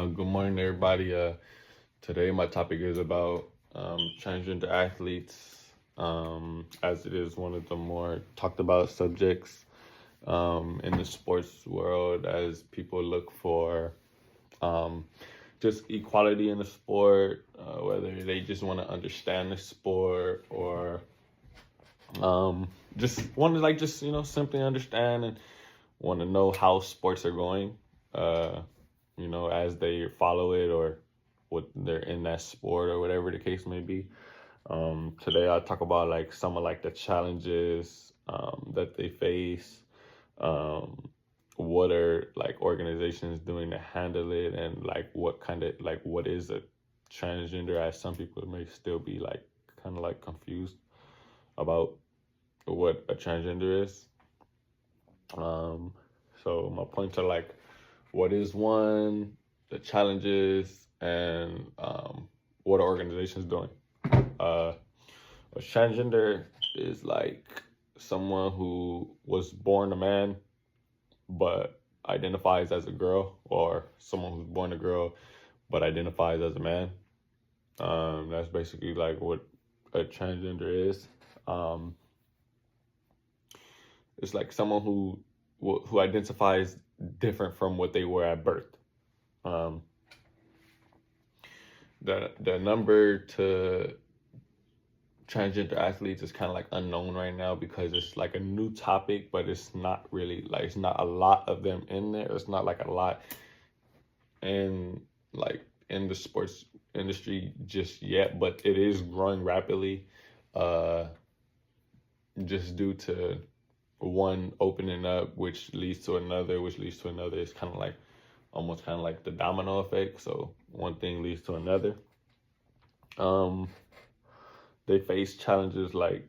Good morning, everybody. Today, my topic is about transgender athletes, as it is one of the more talked about subjects in the sports world, as people look for um, just equality in the sport, whether they just want to understand the sport or just want to simply understand and want to know how sports are going. Uh, as they follow it or what they're in that sport or whatever the case may be. Today I'll talk about like some of like the challenges that they face. Um, what are like organizations doing to handle it, and like what is a transgender, as some people may still be like kind of like confused about what a transgender is. Um, so my points are like, what is one, the challenges, and what are organizations doing? Uh, a transgender is like someone who was born a man but identifies as a girl, or someone who's born a girl but identifies as a man. That's basically like what a transgender is. Um, it's like someone who identifies different from what they were at birth. Um, the number to transgender athletes is kind of like unknown right now because it's like a new topic, but it's not really like, it's not a lot of them in there. It's not like a lot in like in the sports industry just yet, but it is growing rapidly, uh just due to one opening up, which leads to another, which leads to another. It's kind of like almost kind of like the domino effect. So one thing leads to another. um they face challenges like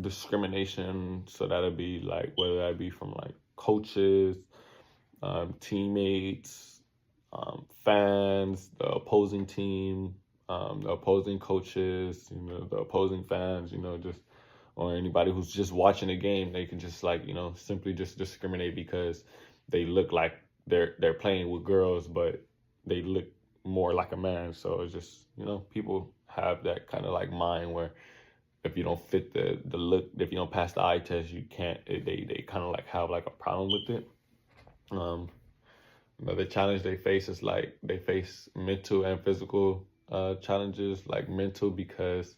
discrimination. So that'll be like whether that be from like coaches, teammates, fans, the opposing team, the opposing coaches, the opposing fans, just or anybody who's just watching a game. They can just like simply just discriminate because they look like they're playing with girls, but they look more like a man. So it's just people have that kind of like mind where if you don't fit the look, if you don't pass the eye test, you can't. They kind of like have like a problem with it. Um, Another challenge they face is like they face mental and physical challenges. Like mental because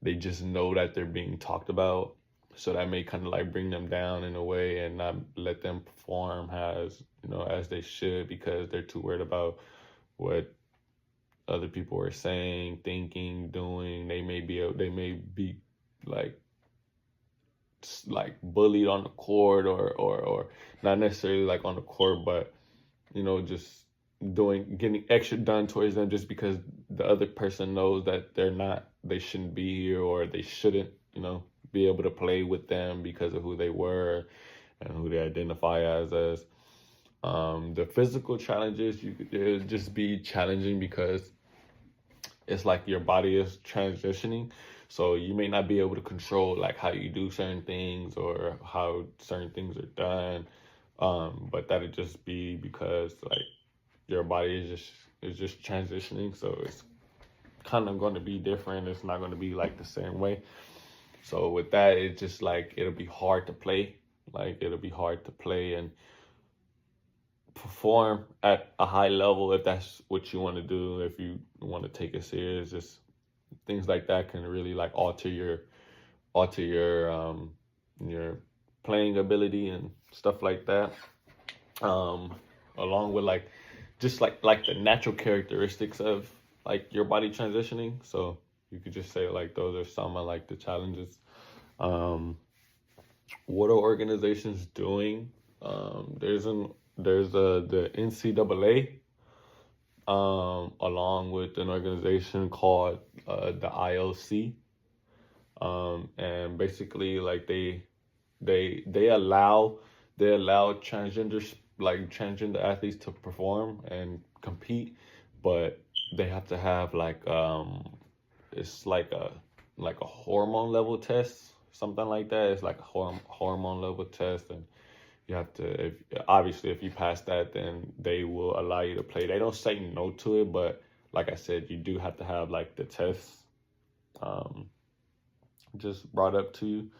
they just know that they're being talked about, so that may kind of like bring them down in a way and not let them perform as they should, because they're too worried about what other people are saying, thinking, doing. They may be like bullied on the court, or not necessarily like on the court, but just getting extra done towards them just because the other person knows that they shouldn't be here, or they shouldn't, be able to play with them because of who they were and who they identify as. The physical challenges, it'll just be challenging because it's like your body is transitioning. So you may not be able to control like how you do certain things or how certain things are done. But that'll just be because like your body is just transitioning. So it's kind of going to be different. It's not going to be like the same way. So with that, it's just like it'll be hard to play. Like it'll be hard to play and perform at a high level if that's what you want to do. If you want to take it serious, just things like that can really like alter your playing ability and stuff like that. Um, Along with like just like the natural characteristics of like your body transitioning. So you could just say like those are some of like the challenges. Um, what are organizations doing? There's the NCAA, along with an organization called the IOC, and basically like they allow transgender athletes to perform and compete, but they have to have like it's like a hormone level test, something like that. It's like a hormone level test, and you have to, if obviously if you pass that, then they will allow you to play. They don't say no to it, but like I said, you do have to have like the tests um, just brought up to you.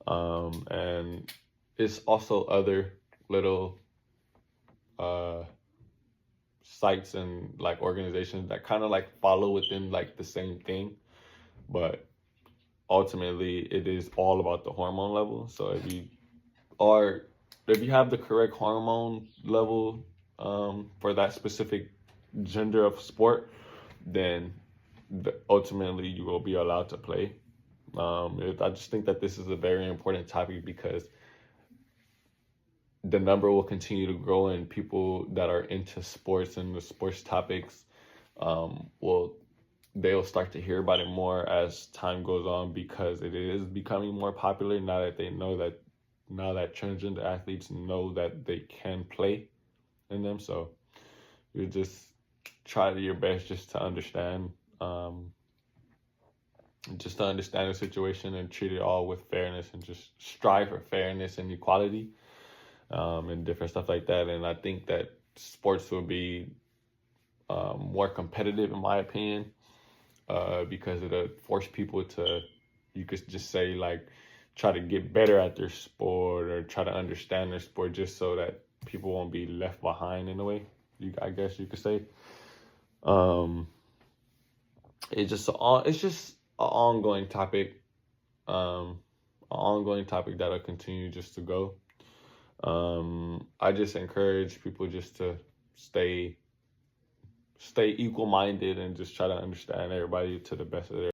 And it's also other little uh, sites and like organizations that kind of like follow within like the same thing, but ultimately it is all about the hormone level. So if you have the correct hormone level for that specific gender of sport, then ultimately you will be allowed to play. I just think that this is a very important topic because the number will continue to grow, and people that are into sports and the sports topics will they'll start to hear about it more as time goes on, because it is becoming more popular now that they know that now that transgender athletes know that they can play in them. So you just try your best just to understand the situation and treat it all with fairness, and just strive for fairness and equality and different stuff like that. And I think that sports will be more competitive, in my opinion, because it'll force people to, you could just say like, try to get better at their sport or try to understand their sport, just so that people won't be left behind in a way. I guess you could say. It's just an ongoing topic, that'll continue just to go. I just encourage people just to stay equal minded and just try to understand everybody to the best of their